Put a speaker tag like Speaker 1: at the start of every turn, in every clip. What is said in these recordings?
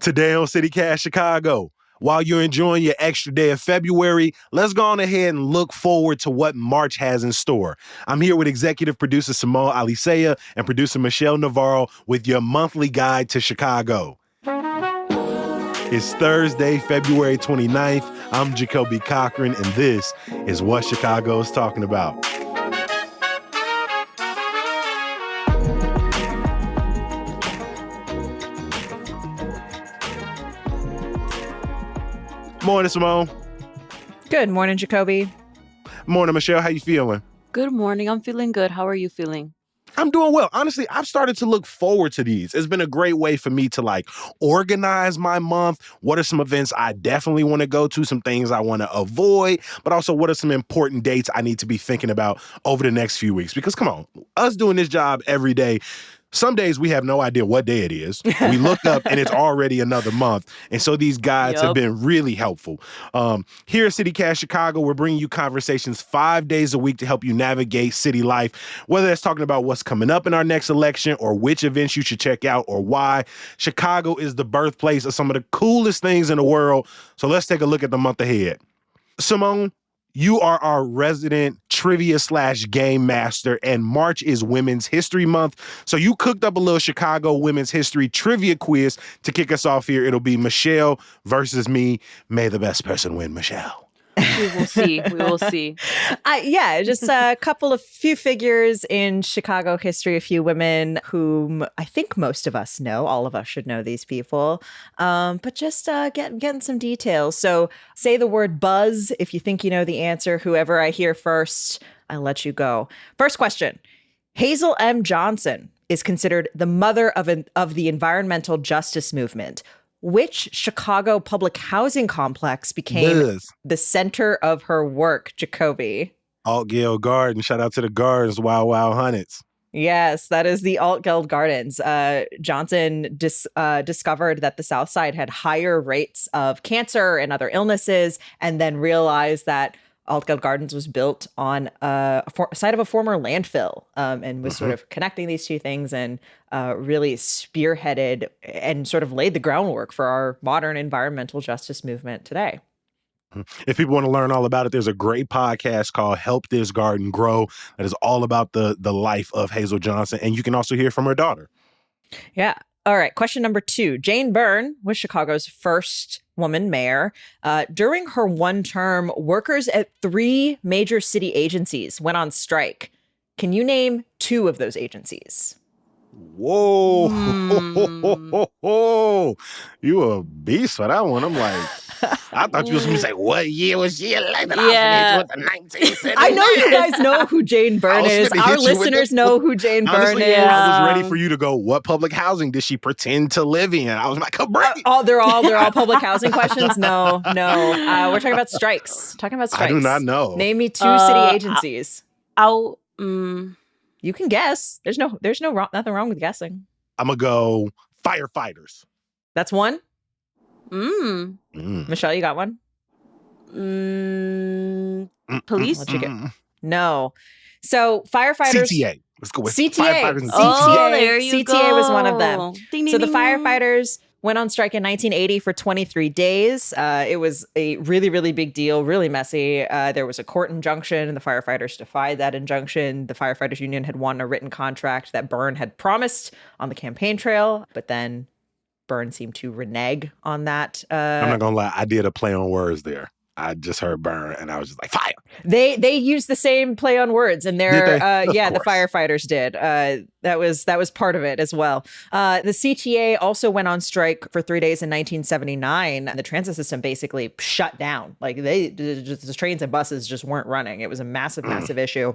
Speaker 1: Today on CityCast Chicago, while you're enjoying your extra day of February, let's go on ahead and look forward to what March has in store. I'm here with executive producer Simone Alicea and producer Michelle Navarro with your monthly guide to Chicago. It's Thursday, February 29th. I'm Jacoby Cochran, and this is what Chicago is talking about. Morning, Simone.
Speaker 2: Good morning, Jacoby.
Speaker 1: Morning, Michelle. How you feeling?
Speaker 3: Good morning. I'm feeling good. How are you feeling?
Speaker 1: I'm doing well. Honestly, I've started to look forward to these. It's been a great way for me to organize my month. What are some events I definitely want to go to, some things I want to avoid, but also what are some important dates I need to be thinking about over the next few weeks? Because come on, us doing this job every day, some days we have no idea what day it is. We look up and it's already another month. And so these guides have been really helpful. Here at CityCast Chicago, we're bringing you conversations 5 days a week to help you navigate city life, whether that's talking about what's coming up in our next election or which events you should check out or why. Chicago is the birthplace of some of the coolest things in the world. So let's take a look at the month ahead. Simone, you are our resident trivia/game master, and March is Women's History Month. So you cooked up a little Chicago women's history trivia quiz to kick us off here. It'll be Michelle versus me. May the best person win, Michelle.
Speaker 3: We will see. We will see.
Speaker 2: Just a few figures in Chicago history, a few women whom I think most of us know. All of us should know these people. But just getting some details. So say the word buzz if you think you know the answer. Whoever I hear first, I'll let you go. First question. Hazel M. Johnson is considered the mother of the environmental justice movement. Which Chicago public housing complex became the center of her work, Jacoby?
Speaker 1: Altgeld Garden. Shout out to the Gardens, Wow Wow Hunnits.
Speaker 2: Yes, that is the Altgeld Gardens. Johnson discovered that the South Side had higher rates of cancer and other illnesses, and then realized that Altgeld Gardens was built on a site of a former landfill, and was sort of connecting these two things and really spearheaded and sort of laid the groundwork for our modern environmental justice movement today.
Speaker 1: If people want to learn all about it, there's a great podcast called Help This Garden Grow that is all about the life of Hazel Johnson, and you can also hear from her daughter.
Speaker 2: Yeah. All right. Question number 2. Jane Byrne was Chicago's first woman mayor. During her one term, workers at 3 major city agencies went on strike. Can you name 2 of those agencies?
Speaker 1: Whoa. You a beast for that one. I'm like, I thought you was going to say, what year was she elected?
Speaker 3: Yeah.
Speaker 1: The 19th century.
Speaker 2: I know you guys know who Jane Byrne is. Our listeners know who Jane Byrne is.
Speaker 1: I was ready for you to go, what public housing did she pretend to live in? I was like,
Speaker 2: they're all public housing questions? No. We're talking about strikes.
Speaker 1: I do not know.
Speaker 2: Name me 2 city agencies. You can guess. There's nothing wrong with guessing.
Speaker 1: I'm going to go firefighters.
Speaker 2: That's one? Michelle, you got one?
Speaker 3: Police?
Speaker 2: What'd you get? No. So firefighters.
Speaker 1: CTA. Let's go with
Speaker 2: CTA.
Speaker 1: firefighters and
Speaker 3: Oh, there you go.
Speaker 2: CTA was one of them.
Speaker 3: Ding, ding,
Speaker 2: So the
Speaker 3: ding.
Speaker 2: firefighters went on strike in 1980 for 23 days. It was a really, really big deal, really messy. There was a court injunction, and the firefighters defied that injunction. The firefighters union had won a written contract that Byrne had promised on the campaign trail, but then Byrne seemed to renege on that.
Speaker 1: I'm not going to lie. I did a play on words there. I just heard Byrne, and I was just like, fire.
Speaker 2: They used the same play on words, and
Speaker 1: Did they?
Speaker 2: the firefighters did. That was part of it as well. The CTA also went on strike for 3 days in 1979. The transit system basically shut down. Like the trains and buses just weren't running. It was a massive issue.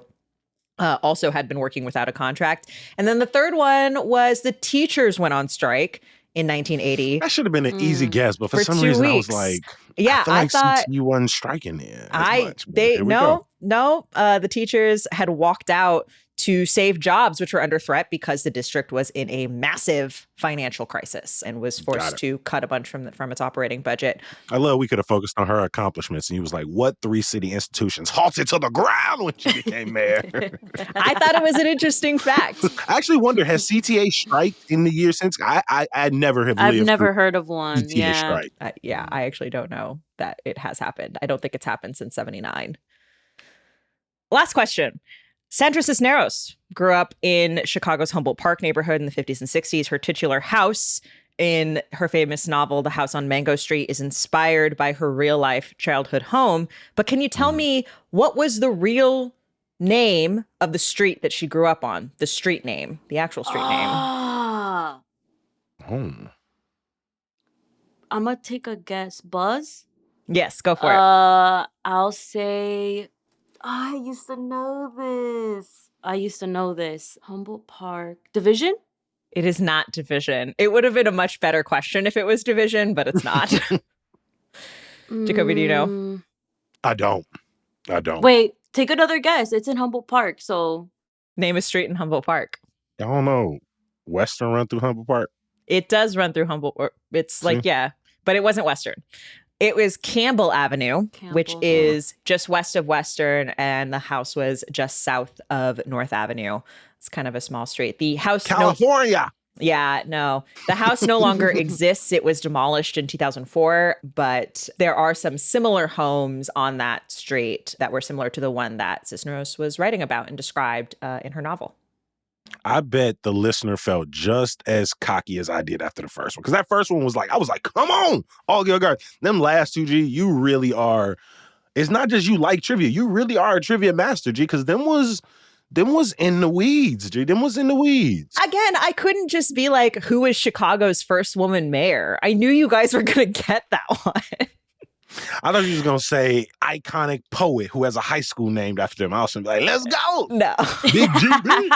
Speaker 2: Also had been working without a contract. And then the third one was the teachers went on strike in 1980.
Speaker 1: That should have been an easy guess, but for some
Speaker 2: 2
Speaker 1: reason
Speaker 2: weeks.
Speaker 1: I was like,
Speaker 2: yeah,
Speaker 1: I
Speaker 2: thought
Speaker 1: you wasn't striking there.
Speaker 2: the teachers had walked out to save jobs which were under threat because the district was in a massive financial crisis and was forced to cut a bunch from its operating budget.
Speaker 1: I love we could have focused on her accomplishments, and he was like, what 3 city institutions halted to the ground when she became mayor?
Speaker 2: I thought it was an interesting fact.
Speaker 1: I actually wonder, has CTA striked in the year since? I never have lived
Speaker 3: I've never
Speaker 1: through
Speaker 3: heard of one.
Speaker 1: CTA
Speaker 3: Yeah.
Speaker 1: strike.
Speaker 2: I actually don't know that it has happened. I don't think it's happened since 79. Last question. Sandra Cisneros grew up in Chicago's Humboldt Park neighborhood in the 50s and 60s. Her titular house in her famous novel, The House on Mango Street, is inspired by her real-life childhood home. But can you tell me what was the real name of the street that she grew up on? The street name, the actual street name.
Speaker 3: Ah,
Speaker 1: Home.
Speaker 3: I'm gonna take a guess. Buzz?
Speaker 2: Yes, go for it.
Speaker 3: I'll say I used to know this. Humboldt Park. Division?
Speaker 2: It is not Division. It would have been a much better question if it was Division, but it's not. Jacoby, do you know?
Speaker 3: Mm,
Speaker 1: I don't.
Speaker 3: Wait, take another guess. It's in Humboldt Park, so
Speaker 2: Name a street in Humboldt Park.
Speaker 1: I don't know. Western run through Humboldt Park?
Speaker 2: It does run through Humboldt. It's like, yeah, but it wasn't Western. It was Campbell Avenue, which
Speaker 3: Campbell.
Speaker 2: is just west of Western, and the house was just south of North Avenue. It's kind of a small street. The house,
Speaker 1: California!
Speaker 2: the house no longer exists. It was demolished in 2004, but there are some similar homes on that street that were similar to the one that Cisneros was writing about and described in her novel.
Speaker 1: I bet the listener felt just as cocky as I did after the first one. Because that first one was like, I was like, come on, all your guys. Them last two, G, you really are. It's not just you like trivia. You really are a trivia master, G, because them was in the weeds, G. Them was in the weeds.
Speaker 2: Again, I couldn't just be like, who is Chicago's first woman mayor? I knew you guys were going to get that one.
Speaker 1: I thought you was going to say iconic poet who has a high school named after him. I was going to be like, let's go.
Speaker 2: No.
Speaker 1: Big GB.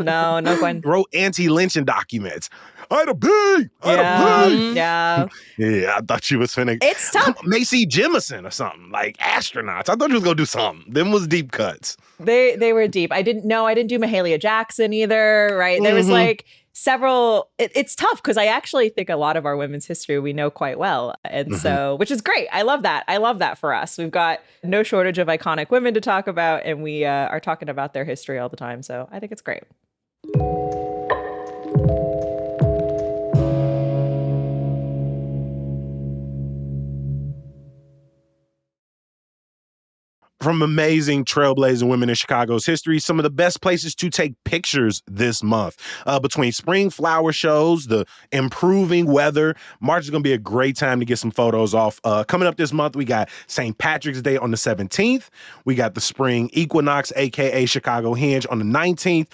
Speaker 2: No, Gwen.
Speaker 1: Wrote anti-lynching documents. Ida B.
Speaker 2: Yeah.
Speaker 1: Yeah, I thought you was finna.
Speaker 2: It's tough.
Speaker 1: Macy Jemison or something, like astronauts. I thought you was going to do something. Them was deep cuts.
Speaker 2: They were deep. I didn't do Mahalia Jackson either, right? There was like several. It's tough because I actually think a lot of our women's history we know quite well. And so, which is great. I love that. I love that for us. We've got no shortage of iconic women to talk about, and we are talking about their history all the time. So I think it's great.
Speaker 1: From amazing trailblazing women in Chicago's history, some of the best places to take pictures this month. Between spring flower shows, the improving weather, March is going to be a great time to get some photos off. Coming up this month, we got St. Patrick's Day on the 17th. We got the spring equinox, a.k.a. Chicago Henge, on the 19th.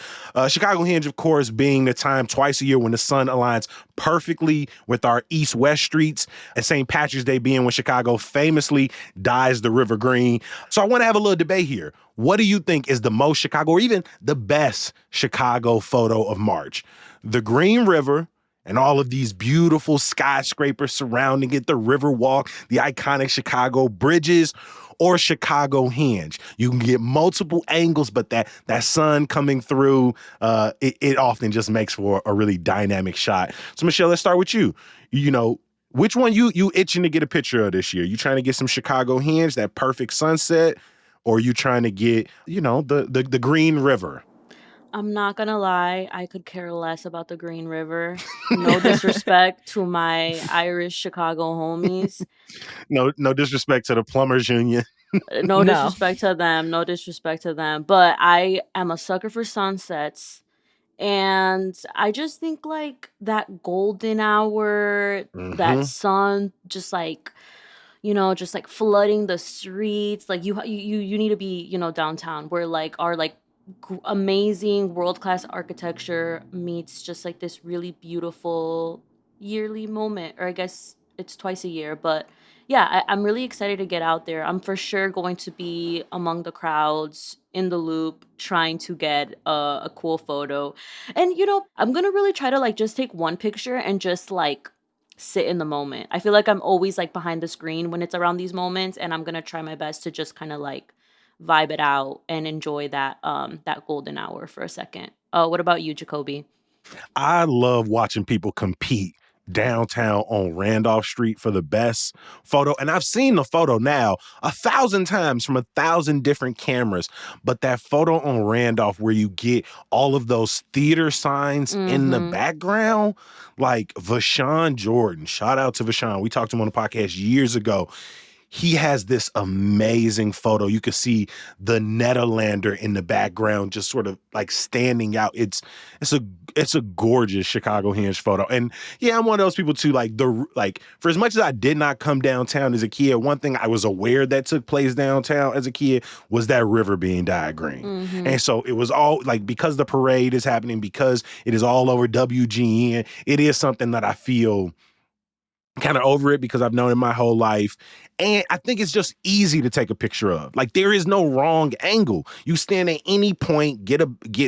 Speaker 1: Chicago Henge, of course, being the time twice a year when the sun aligns perfectly with our east-west streets, and St. Patrick's Day being when Chicago famously dyes the river green. So I want to have a little debate here. What do you think is the most Chicago, or even the best Chicago photo of March? The Green River and all of these beautiful skyscrapers surrounding it, the River Walk, the iconic Chicago bridges, or Chicago Henge. You can get multiple angles, but that sun coming through, it often just makes for a really dynamic shot. So Michelle, let's start with you. You know, which one you itching to get a picture of this year? You trying to get some Chicago Henge, that perfect sunset, or you trying to get, the Green River?
Speaker 3: I'm not gonna lie, I could care less about the Green River. No disrespect to my Irish Chicago homies.
Speaker 1: No disrespect to the Plumbers Union.
Speaker 3: No disrespect to them. No disrespect to them. But I am a sucker for sunsets. And I just think like that golden hour, that sun just like, just like flooding the streets. Like you need to be, downtown where like our like amazing world-class architecture meets just like this really beautiful yearly moment, or I guess it's twice a year. But yeah, I'm really excited to get out there. I'm for sure going to be among the crowds in the loop trying to get a cool photo. And I'm gonna really try to like just take one picture and just like sit in the moment. I feel like I'm always like behind the screen when it's around these moments, and I'm gonna try my best to just kind of like vibe it out and enjoy that golden hour for a second. What about you, Jacoby?
Speaker 1: I love watching people compete downtown on Randolph Street for the best photo. And I've seen the photo now 1,000 times from 1,000 different cameras. But that photo on Randolph where you get all of those theater signs in the background, like Vashawn Jordan, shout out to Vashawn. We talked to him on the podcast years ago. He has this amazing photo. You can see the Nederlander in the background, just sort of like standing out. It's a gorgeous Chicago Hinge photo. And yeah, I'm one of those people too. Like for as much as I did not come downtown as a kid, one thing I was aware that took place downtown as a kid was that river being dyed green. And so it was all like, because the parade is happening, because it is all over WGN, it is something that I feel kind of over it because I've known it my whole life. And I think it's just easy to take a picture of. Like, there is no wrong angle. You stand at any point, get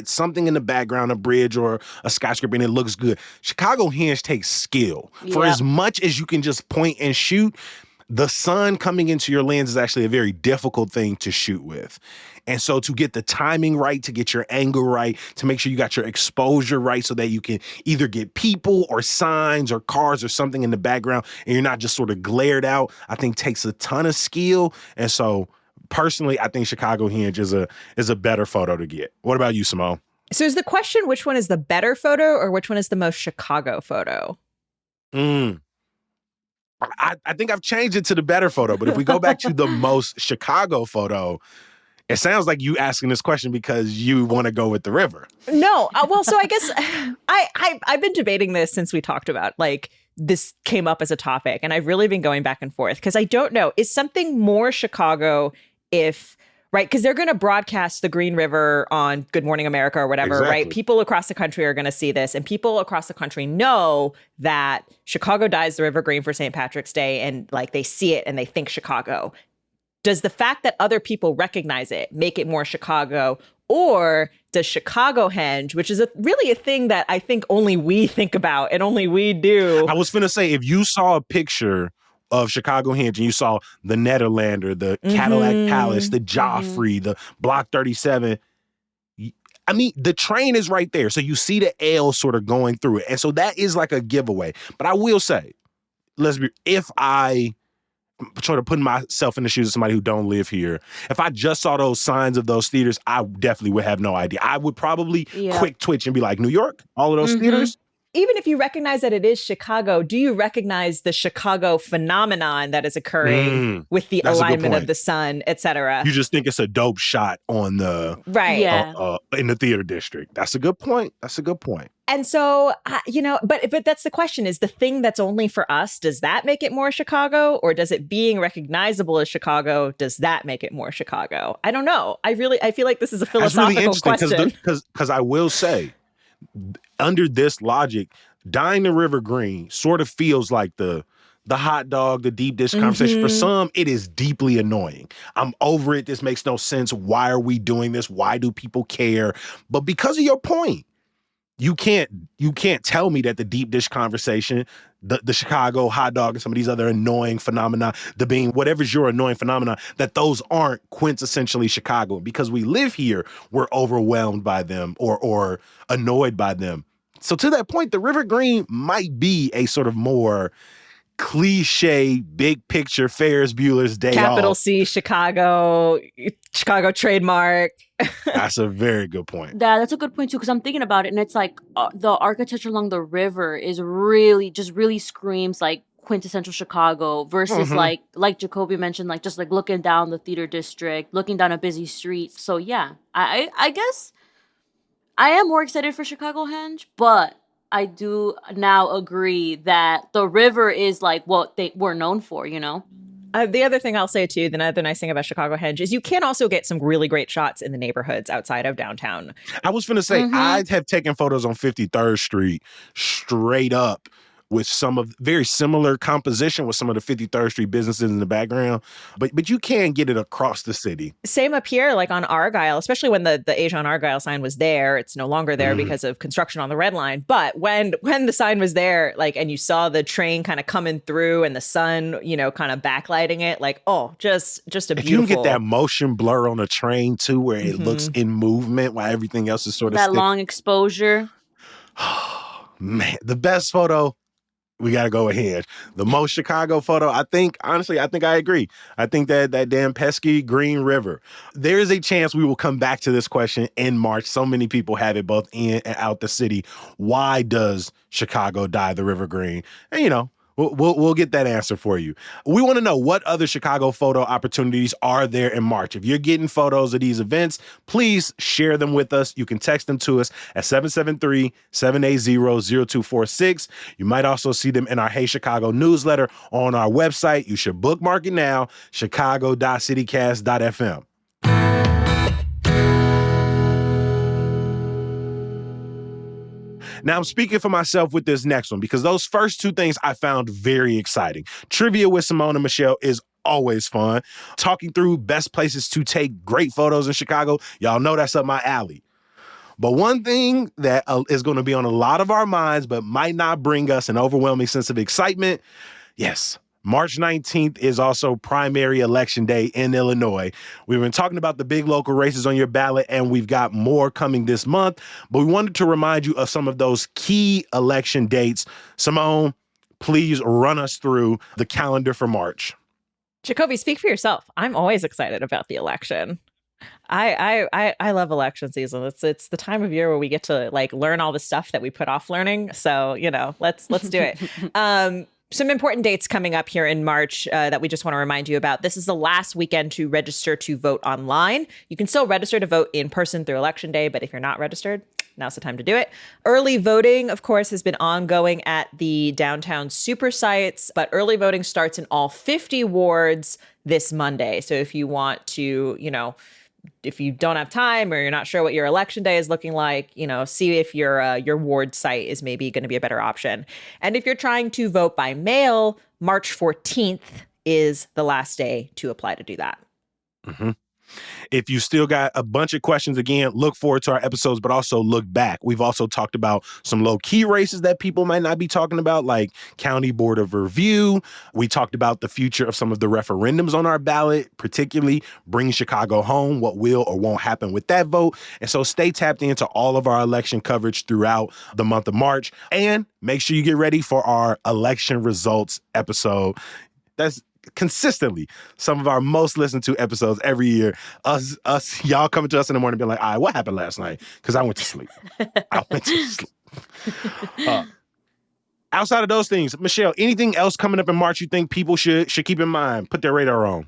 Speaker 1: something in the background, a bridge or a skyscraper, and it looks good. Chicago Hinge takes skill. For as much as you can just point and shoot, the sun coming into your lens is actually a very difficult thing to shoot with. And so to get the timing right, to get your angle right, to make sure you got your exposure right so that you can either get people or signs or cars or something in the background and you're not just sort of glared out, I think takes a ton of skill. And so personally, I think Chicago Hinge is a better photo to get. What about you, Simone?
Speaker 2: So is the question which one is the better photo or which one is the most Chicago photo?
Speaker 1: I think I've changed it to the better photo, but if we go back to the most Chicago photo, it sounds like you asking this question because you want to go with the river.
Speaker 2: No, well, so I guess I've been debating this since we talked about, like, this came up as a topic, and I've really been going back and forth because I don't know, is something more Chicago if, right, because they're going to broadcast the Green River on Good Morning America or whatever, right? People across the country are going to see this, and people across the country know that Chicago dyes the river green for St. Patrick's Day, and like they see it and they think Chicago. Does the fact that other people recognize it make it more Chicago? Or does Chicago Henge, which is really a thing that I think only we think about and only we do.
Speaker 1: I was finna say, if you saw a picture of Chicago Henge and you saw the Nederlander, the Cadillac Palace, the Joffrey, the Block 37, I mean, the train is right there. So you see the L sort of going through it. And so that is like a giveaway. But I will say, if I try to put myself in the shoes of somebody who don't live here, if I just saw those signs of those theaters, I definitely would have no idea. I would probably quick twitch and be like, New York, all of those theaters?
Speaker 2: Even if you recognize that it is Chicago, do you recognize the Chicago phenomenon that is occurring with the alignment of the sun, et cetera?
Speaker 1: You just think it's a dope shot on the in the theater district. That's a good point.
Speaker 2: And so, but that's the question, is the thing that's only for us, does that make it more Chicago? Or does it being recognizable as Chicago, does that make it more Chicago? I don't know. I feel like this is a philosophical question.
Speaker 1: Because I will say, under this logic, dyeing the river green sort of feels like the hot dog, the deep dish conversation. For some, it is deeply annoying. I'm over it. This makes no sense. Why are we doing this? Why do people care? But because of your point, you can't tell me that the deep dish conversation, the Chicago hot dog and some of these other annoying phenomena, the being whatever's your annoying phenomena, that those aren't quintessentially Chicago. Because we live here, we're overwhelmed by them or annoyed by them. So to that point, the River Green might be a sort of more cliche, big picture Ferris Bueller's Day
Speaker 2: Capital
Speaker 1: Off.
Speaker 2: C, Chicago trademark.
Speaker 1: That's a very good point.
Speaker 3: Yeah, that's a good point too, because I'm thinking about it, and it's like the architecture along the river is really screams like quintessential Chicago versus like Jacoby mentioned, like just like looking down the theater district, looking down a busy street. So yeah, I guess I am more excited for Chicago Henge, but I do now agree that the river is like what we're known for, you know?
Speaker 2: The other thing I'll say too, the other nice thing about Chicago Henge is you can also get some really great shots in the neighborhoods outside of downtown.
Speaker 1: I was finna say, I have taken photos on 53rd Street straight up with some of very similar composition with some of the 53rd Street businesses in the background. But you can get it across the city.
Speaker 2: Same up here, like on Argyle, especially when the Asia on Argyle sign was there. It's no longer there because of construction on the Red Line. But when the sign was there, like, and you saw the train kind of coming through and the sun, kind of backlighting it, like, oh, just a beautiful.
Speaker 1: If you can get that motion blur on a train too, where it looks in movement while everything else is sort of
Speaker 3: that long exposure.
Speaker 1: Man, the best photo. We got to go ahead. The most Chicago photo, honestly, I think I agree. I think that damn pesky Green River. There is a chance we will come back to this question in March. So many people have it both in and out the city. Why does Chicago dye the river green? And, we'll get that answer for you. We want to know what other Chicago photo opportunities are there in March. If you're getting photos of these events, please share them with us. You can text them to us at 773-780-0246. You might also see them in our Hey Chicago newsletter on our website. You should bookmark it now, chicago.citycast.fm. Now, I'm speaking for myself with this next one because those first two things I found very exciting. Trivia with Simone and Michelle is always fun. Talking through best places to take great photos in Chicago, y'all know that's up my alley. But one thing that is going to be on a lot of our minds but might not bring us an overwhelming sense of excitement, yes, March 19th is also primary election day in Illinois. We've been talking about the big local races on your ballot, and we've got more coming this month. But we wanted to remind you of some of those key election dates. Simone, please run us through the calendar for March.
Speaker 2: Jacoby, speak for yourself. I'm always excited about the election. I love election season. It's the time of year where we get to like learn all the stuff that we put off learning. So, let's do it. Some important dates coming up here in March that we just want to remind you about. This is the last weekend to register to vote online. You can still register to vote in person through Election Day, but if you're not registered, now's the time to do it. Early voting, of course, has been ongoing at the downtown super sites, but early voting starts in all 50 wards this Monday. So if you want to, if you don't have time or you're not sure what your election day is looking like, see if your ward site is maybe going to be a better option. And if you're trying to vote by mail, March 14th is the last day to apply to do that.
Speaker 1: Mm-hmm. If you still got a bunch of questions, again, look forward to our episodes, but also look back. We've also talked about some low-key races that people might not be talking about, like County Board of Review. We talked about the future of some of the referendums on our ballot, particularly Bring Chicago Home, what will or won't happen with that vote. And so stay tapped into all of our election coverage throughout the month of March. And make sure you get ready for our election results episode. That's consistently some of our most listened to episodes every year. Y'all coming to us in the morning being like, all right, what happened last night? Because I went to sleep. Outside of those things, Michelle, anything else coming up in March you think people should keep in mind, put their radar on?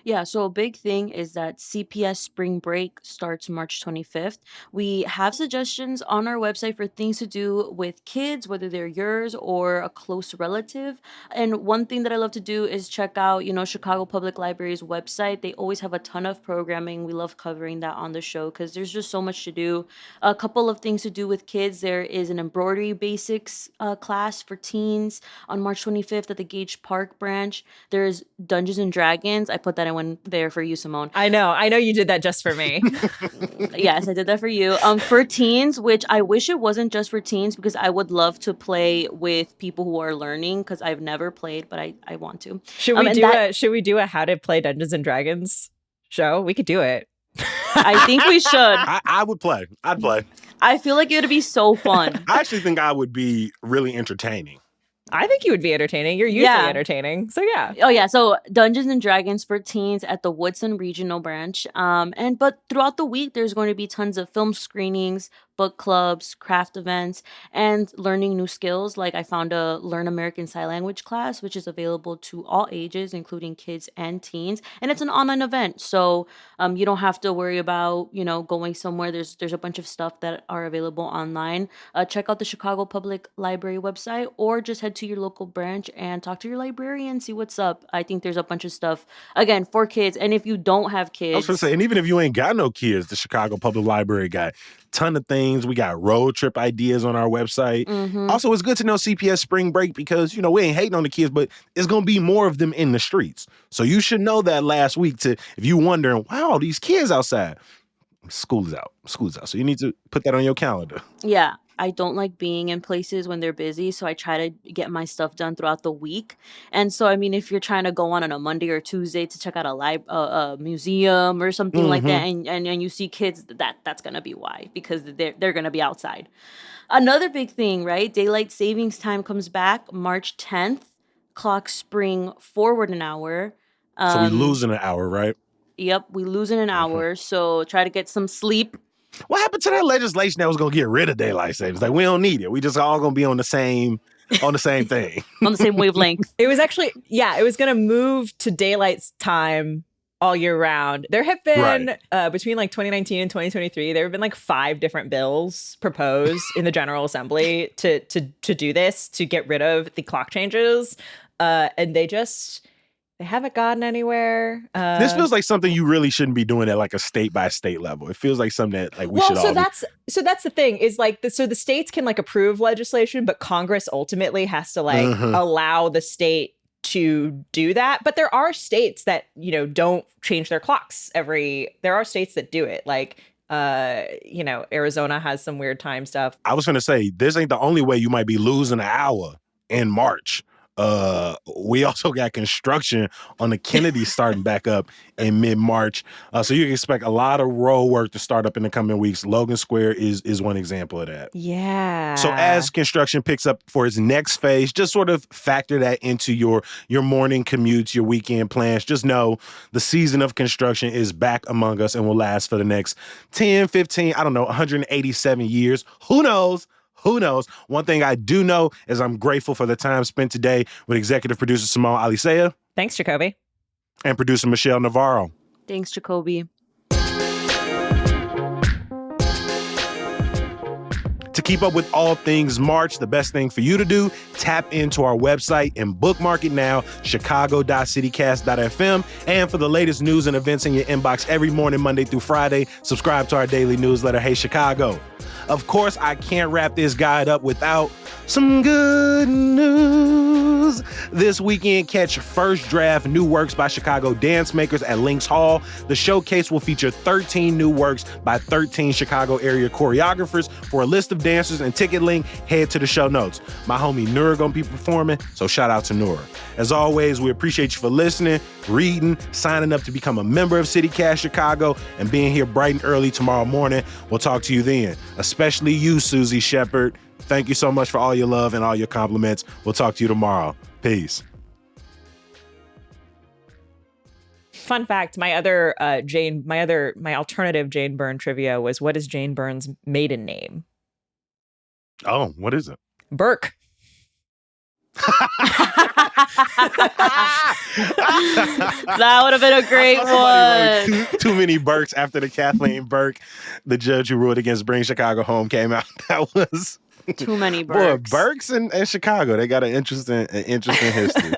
Speaker 3: Yeah, so a big thing is that CPS Spring Break starts March 25th. We have suggestions on our website for things to do with kids, whether they're yours or a close relative. And one thing that I love to do is check out, Chicago Public Library's website. They always have a ton of programming. We love covering that on the show because there's just so much to do. A couple of things to do with kids. There is an embroidery basics class for teens on March 25th at the Gage Park branch. There's Dungeons and Dragons. I put that in one there for you, Simone.
Speaker 2: I know you did that just for me.
Speaker 3: Yes, I did that for you. For teens, which I wish it wasn't just for teens because I would love to play with people who are learning because I've never played, but I want to.
Speaker 2: Should we do a how to play Dungeons and Dragons show? We could do it.
Speaker 3: I think we should.
Speaker 1: I would play. I'd play.
Speaker 3: I feel like it would be so fun.
Speaker 1: I actually think I would be really entertaining.
Speaker 2: I think you would be entertaining. You're usually entertaining. So yeah.
Speaker 3: Oh yeah. So Dungeons and Dragons for teens at the Woodson Regional Branch. But throughout the week, there's going to be tons of film screenings, book clubs, craft events, and learning new skills. Like I found a Learn American Sign Language class, which is available to all ages, including kids and teens. And it's an online event. So you don't have to worry about, going somewhere. There's a bunch of stuff that are available online. Check out the Chicago Public Library website or just head to your local branch and talk to your librarian, see what's up. I think there's a bunch of stuff, again, for kids. And if you don't have kids.
Speaker 1: I was going to say, and even if you ain't got no kids, the Chicago Public Library got ton of things. We got road trip ideas on our website.
Speaker 3: Mm-hmm.
Speaker 1: Also, it's good to know CPS spring break because, we ain't hating on the kids, but it's going to be more of them in the streets. So you should know that last week if you wondering, wow, these kids outside. School is out. So you need to put that on your calendar.
Speaker 3: Yeah, I don't like being in places when they're busy, so I try to get my stuff done throughout the week. And so, I mean, if you're trying to go on a Monday or Tuesday to check out a museum or something like that, and you see kids, that's gonna be why, because they're gonna be outside. Another big thing, right? Daylight savings time comes back March 10th. Clocks spring forward an hour.
Speaker 1: So we losing an hour, right?
Speaker 3: Yep, we losing an hour, so try to get some sleep.
Speaker 1: What happened to that legislation that was going to get rid of daylight savings? Like, we don't need it. We just all going to be on the same thing.
Speaker 3: On the same wavelength.
Speaker 2: It was actually, it was going to move to daylight time all year round. There have been, between like 2019 and 2023, there have been like 5 different bills proposed in the General Assembly to do this, to get rid of the clock changes. And they haven't gotten anywhere.
Speaker 1: This feels like something you really shouldn't be doing at like a state by state level. It feels like something that like we should all.
Speaker 2: So that's the thing is like so the states can like approve legislation, but Congress ultimately has to like allow the state to do that. But there are states that don't change their clocks there are states that do it. Like Arizona has some weird time stuff.
Speaker 1: I was going to say this ain't the only way you might be losing an hour in March. We also got construction on the Kennedy starting back up in mid-March. So you can expect a lot of road work to start up in the coming weeks. Logan Square is one example of that.
Speaker 2: Yeah.
Speaker 1: So as construction picks up for its next phase, just sort of factor that into your morning commutes, your weekend plans. Just know the season of construction is back among us and will last for the next 10, 15, 187 years. Who knows? Who knows? One thing I do know is I'm grateful for the time spent today with executive producer Simone Alicea.
Speaker 2: Thanks, Jacoby.
Speaker 1: And producer Michelle Navarro.
Speaker 3: Thanks, Jacoby.
Speaker 1: To keep up with all things March, the best thing for you to do, tap into our website and bookmark it now, chicago.citycast.fm. And for the latest news and events in your inbox every morning, Monday through Friday, subscribe to our daily newsletter, Hey Chicago. Of course, I can't wrap this guide up without some good news. This weekend, catch First Draft New Works by Chicago Dance Makers at Lynx Hall. The showcase will feature 13 new works by 13 Chicago area choreographers. For a list of dancers and ticket link, head to the show notes. My homie Noor gonna be performing, so shout out to Noor. As always, we appreciate you for listening, reading, signing up to become a member of CityCast Chicago, and being here bright and early tomorrow morning. We'll talk to you then. Especially you, Susie Shepard. Thank you so much for all your love and all your compliments. We'll talk to you tomorrow. Peace.
Speaker 2: Fun fact, my alternative Jane Byrne trivia was, what is Jane Byrne's maiden name?
Speaker 1: Oh, what is it?
Speaker 2: Burke.
Speaker 3: That would have been a great one.
Speaker 1: Too many Burks after the Kathleen Burke, the judge who ruled against Bring Chicago Home, came out. That was
Speaker 3: too many Burks.
Speaker 1: Boy, Burks and Chicago, they got an interesting history.